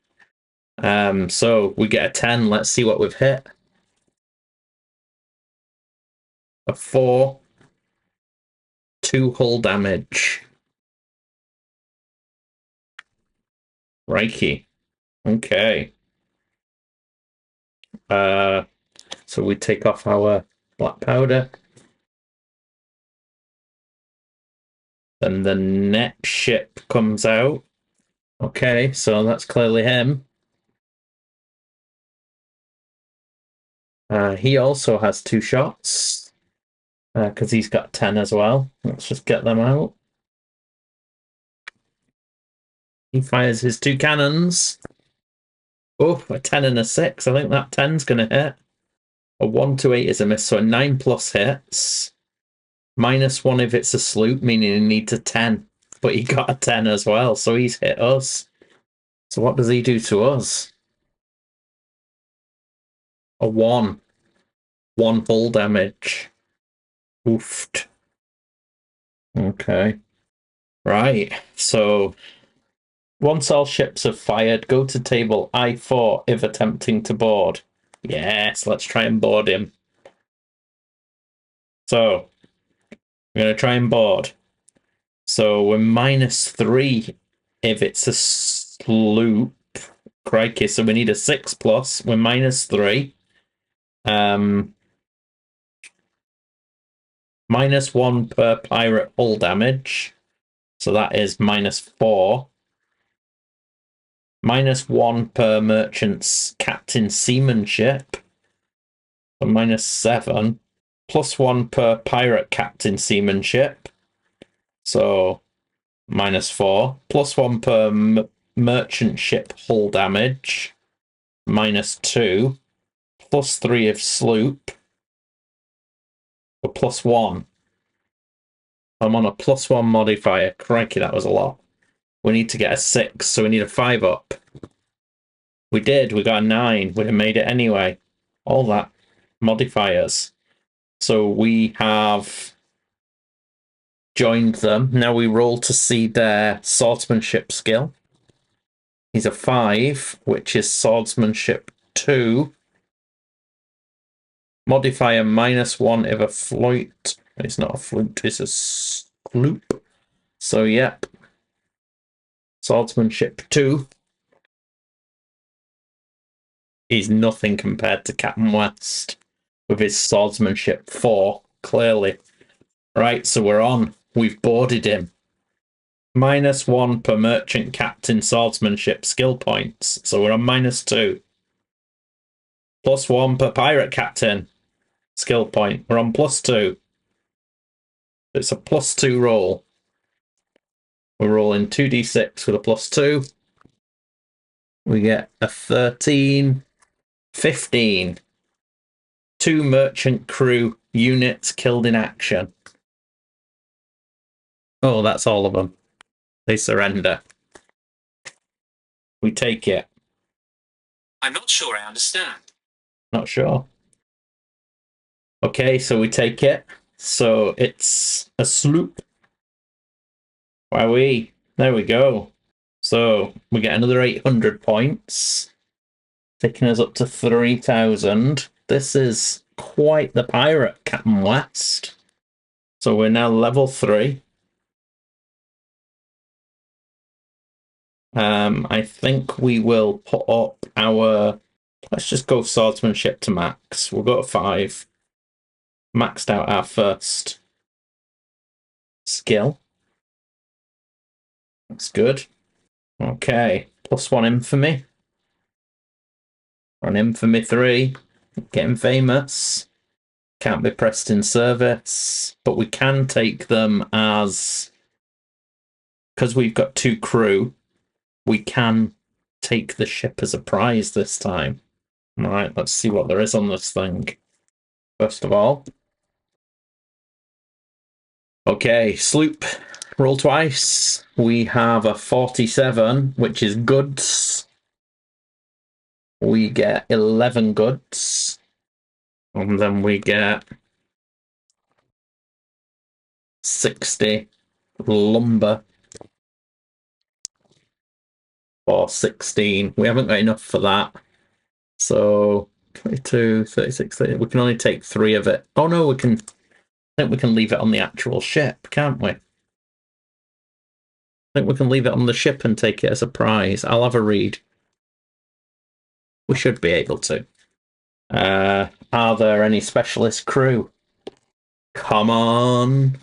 So we get a 10. Let's see what we've hit. A 4. 2 hull damage. Crikey. Okay. So we take off our black powder. Then the next ship comes out. Okay, so that's clearly him. He also has 2 shots. Because he's got 10 as well. Let's just get them out. He fires his 2 cannons. Oh, a 10 and a 6. I think that 10's going to hit. A 1 to 8 is a miss, so a 9 plus hits. -1 if it's a sloop, meaning he needs a 10. But he got a 10 as well, so he's hit us. So what does he do to us? A 1. 1 hull damage. Oofed. Okay. Right, so once all ships have fired, go to table I4 if attempting to board. Yes, let's try and board him. So, we're going to try and board. So, we're -3 if it's a sloop. Crikey, so we need a 6 plus. We're -3. -1 per pirate hull damage. So that is -4. -1 per merchant's captain seamanship. So -7. +1 per pirate captain seamanship. So -4. +1 per merchant ship hull damage. -2. +3 of sloop. Or +1. I'm on a +1 modifier. Crikey, that was a lot. We need to get a 6, so we need a 5 up. We did. We got a 9. We'd have made it anyway. All that modifiers. So we have joined them. Now we roll to see their swordsmanship skill. He's a 5, which is swordsmanship 2. Modifier -1 if a flute. It's not a flute, it's a sloop. So, yep. Swordsmanship 2 is nothing compared to Captain West with his swordsmanship 4, clearly. Right, so we're on. We've boarded him. -1 per merchant captain swordsmanship skill points. So we're on -2. +1 per pirate captain skill point. We're on +2. It's a +2 roll. We're rolling 2d6 with a +2. We get a 13, 15. 2 merchant crew units killed in action. Oh, that's all of them. They surrender. We take it. I'm not sure I understand. Not sure. Okay, so we take it. So it's a sloop. Wowee. There we go. So we get another 800 points, taking us up to 3,000. This is quite the pirate, Captain West. So we're now level 3. I think we will put up our... Let's just go swordsmanship to max. We'll go to 5. Maxed out our first skill. That's good. Okay, +1 infamy. On infamy 3. Getting famous. Can't be pressed in service. But we can take them as... Because we've got 2 crew, we can take the ship as a prize this time. Right, let's see what there is on this thing. First of all. Okay, sloop. Roll twice. We have a 47, which is goods. We get 11 goods. And then we get 60 lumber for 16. We haven't got enough for that. So 22, 36, 30. We can only take 3 of it. Oh no, we can. I think we can leave it on the actual ship, can't we? I think we can leave it on the ship and take it as a prize. I'll have a read. We should be able to. Are there any specialist crew? Come on.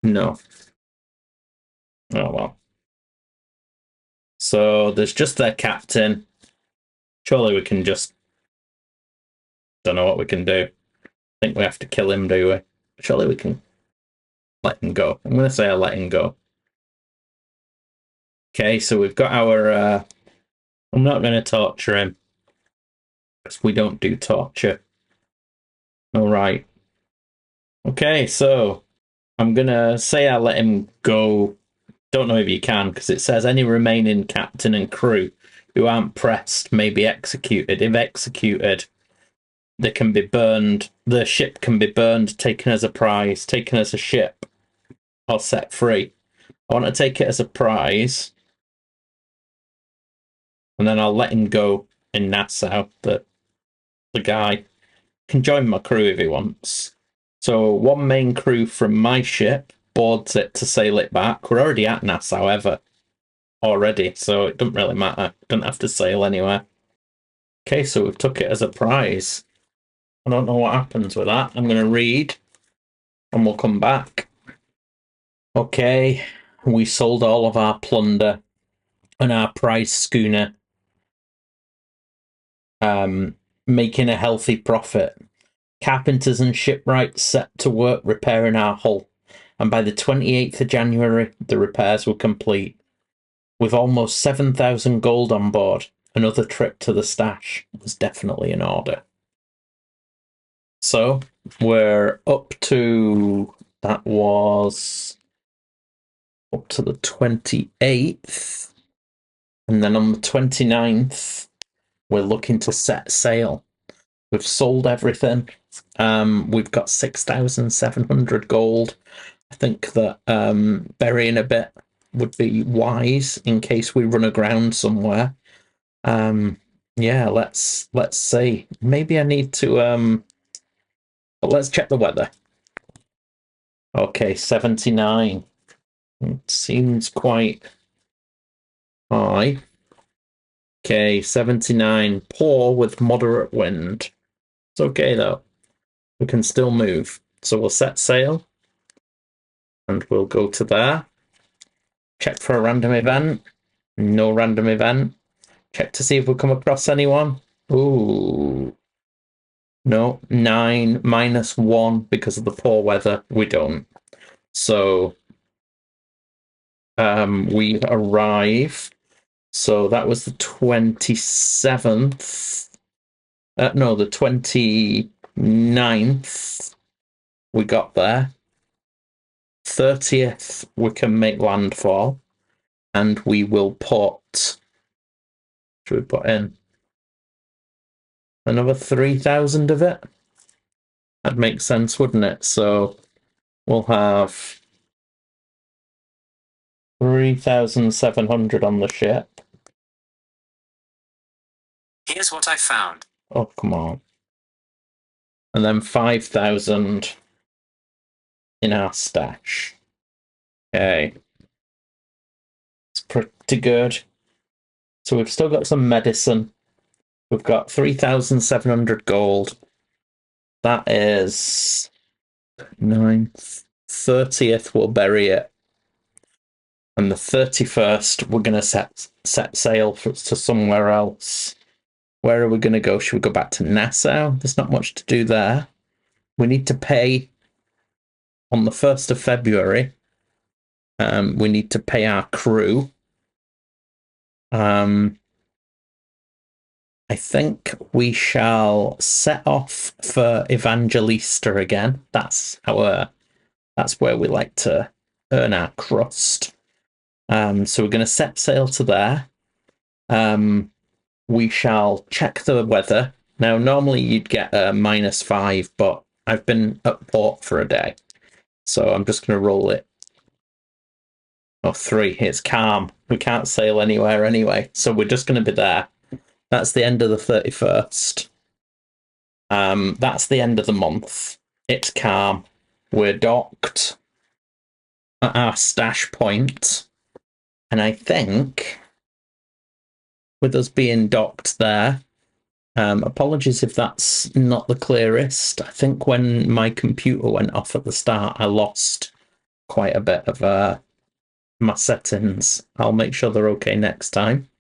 No. Oh well. So there's just their captain. Surely we can just. Don't know what we can do. I think we have to kill him, do we? Surely we can let him go. I'm going to say I'll let him go. Okay, so we've got our. I'm not going to torture him. Because we don't do torture. All right. Okay, so I'm going to say I'll let him go. Don't know if you can, because it says any remaining captain and crew who aren't pressed may be executed. If executed, they can be burned. The ship can be burned, taken as a prize, taken as a ship, or set free. I want to take it as a prize, and then I'll let him go in Nassau. The guy can join my crew if he wants. So one main crew from my ship boards it to sail it back. We're already at Nassau already, so it doesn't really matter. Don't have to sail anywhere. Okay, so we've took it as a prize. I don't know what happens with that. I'm going to read, and we'll come back. Okay, we sold all of our plunder and our prize schooner, making a healthy profit. Carpenters and shipwrights set to work repairing our hull, and by the 28th of January, the repairs were complete. With almost 7,000 gold on board, another trip to the stash was definitely in order. So, we're up to, that was up to the 28th, and then on the 29th, we're looking to set sail. We've sold everything. We've got 6,700 gold. I think that burying a bit would be wise in case we run aground somewhere. Yeah, let's see. Maybe I need to let's check the weather. Okay, 79. It seems quite high. Okay, 79. Poor with moderate wind. It's okay though. We can still move. So we'll set sail. And we'll go to there. Check for a random event. No random event. Check to see if we come across anyone. Ooh. No, 9 -1 because of the poor weather. We don't. So we arrive. So that was the 27th. No, the 29th. We got there. 30th, we can make landfall. And we will put. Should we put in another 3,000 of it? That'd make sense, wouldn't it? So we'll have 3,700 on the ship. Here's what I found. Oh, come on. And then 5,000 in our stash. Okay. It's pretty good. So we've still got some medicine. We've got 3,700 gold. That is 9th. 30th, we'll bury it. And the 31st, we're going to set sail to somewhere else. Where are we going to go? Should we go back to Nassau? There's not much to do there. We need to pay on the 1st of February. We need to pay our crew. I think we shall set off for Evangelista again. That's where we like to earn our crust. So we're going to set sail to there. We shall check the weather. Now, normally you'd get a -5, but I've been at port for a day. So I'm just going to roll it. Oh, 3. It's calm. We can't sail anywhere anyway. So we're just going to be there. That's the end of the 31st. That's the end of the month. It's calm. We're docked at our stash point. And I think with us being docked there, apologies if that's not the clearest. I think when my computer went off at the start, I lost quite a bit of my settings. I'll make sure they're okay next time.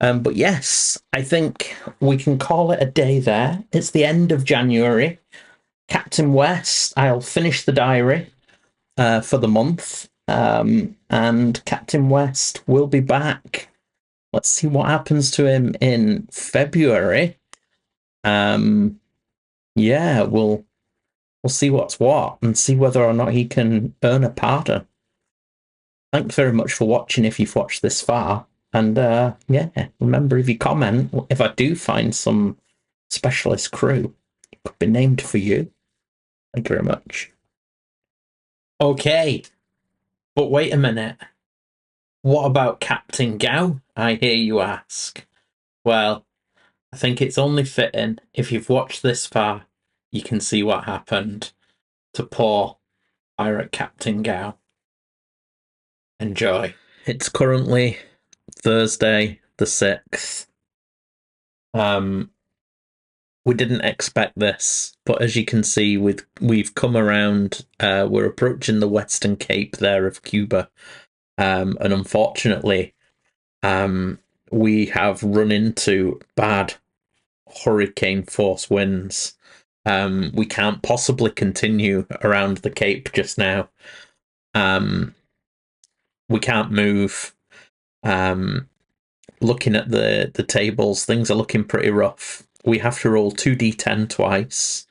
But yes, I think we can call it a day there. It's the end of January. Captain West, I'll finish the diary for the month. And Captain West will be back. Let's see what happens to him in February. Yeah, we'll see what's what and see whether or not he can earn a pardon. Thanks very much for watching if you've watched this far. And yeah, remember, if you comment, if I do find some specialist crew, it could be named for you. Thank you very much. Okay, but wait a minute. What about Captain Gao, I hear you ask? Well, I think it's only fitting, if you've watched this far, you can see what happened to poor pirate Captain Gao. Enjoy. It's currently Thursday the 6th. We didn't expect this, but as you can see, we've come around. We're approaching the Western Cape there of Cuba, and unfortunately, we have run into bad hurricane force winds. We can't possibly continue around the Cape just now. We can't move. Looking at the tables, things are looking pretty rough. We have to roll 2d10 twice.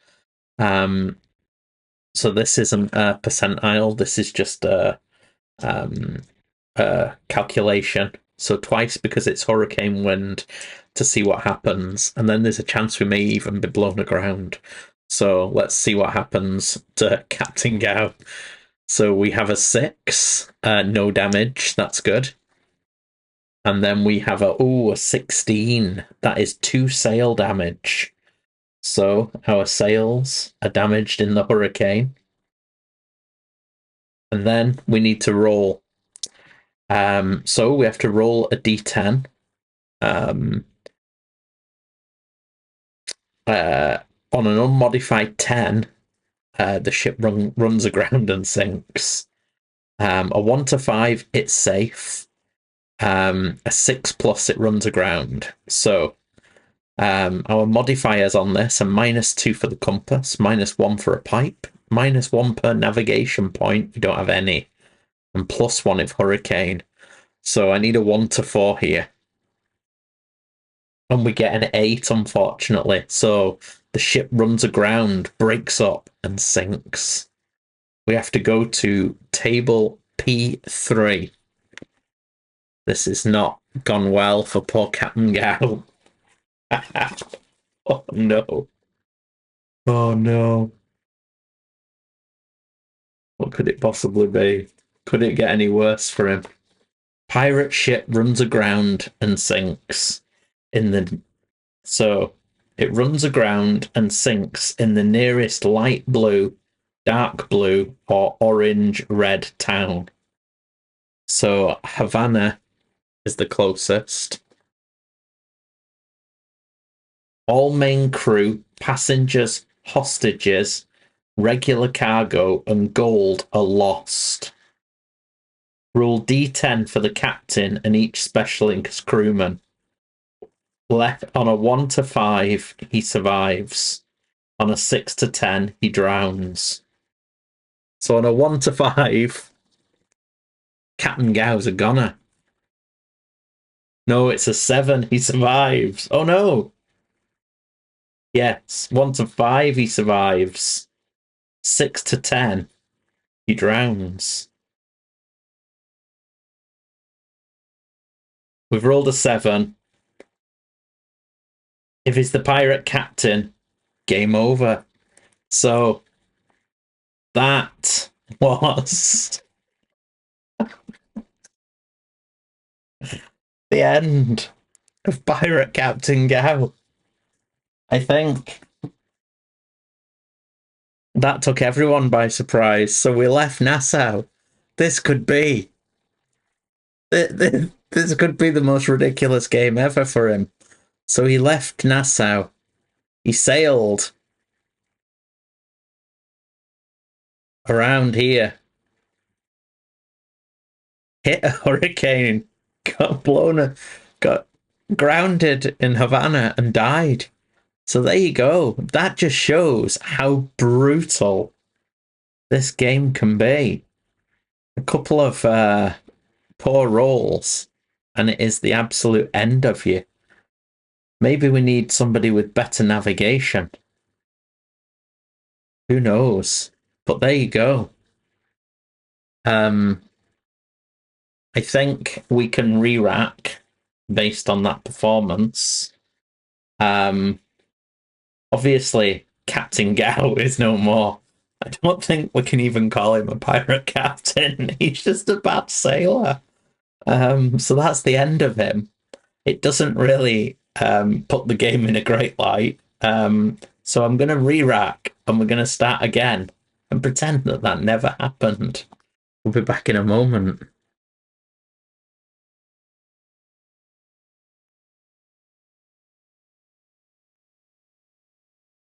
So this isn't a percentile. This is just a calculation. So twice because it's hurricane wind to see what happens, and then there's a chance we may even be blown aground. So let's see what happens to Captain Gao. So we have a 6, no damage. That's good. And then we have a 16. That is 2 sail damage. So our sails are damaged in the hurricane. And then we need to roll. So we have to roll a d10. On an unmodified 10, the ship runs aground and sinks. A 1 to 5, it's safe. A 6+, it runs aground. So our modifiers on this are -2 for the compass, -1 for a pipe, -1 per navigation point. We don't have any, and +1 if hurricane. So I need a 1 to 4 here. And we get an 8, unfortunately. So the ship runs aground, breaks up, and sinks. We have to go to table P3. This has not gone well for poor Captain Gao. Oh no. Oh no. What could it possibly be? Could it get any worse for him? Pirate ship runs aground and sinks so it runs aground and sinks in the nearest light blue, dark blue, or orange red town. So Havana is the closest. All main crew, passengers, hostages, regular cargo, and gold are lost. Roll D10 for the captain and each specialist crewman. Left on a 1 to 5, he survives. On a 6 to 10, he drowns. So on a 1 to 5, Captain Gao's a goner. No, it's a 7, he survives. Oh no! Yes, 1 to 5, he survives. 6 to 10, he drowns. We've rolled a 7. If he's the pirate captain, game over. So that was the end of Pirate Captain Gao. I think that took everyone by surprise. So we left Nassau. This could be this could be the most ridiculous game ever for him. So he left Nassau. He sailed around here, hit a hurricane, got grounded in Havana and died. So there you go. That just shows how brutal this game can be. A couple of poor rolls, and it is the absolute end of you. Maybe we need somebody with better navigation. Who knows? But there you go. I think we can re-rack based on that performance. Obviously, Captain Gao is no more. I don't think we can even call him a pirate captain. He's just a bad sailor. So that's the end of him. It doesn't really put the game in a great light. So I'm going to re-rack and we're going to start again and pretend that never happened. We'll be back in a moment.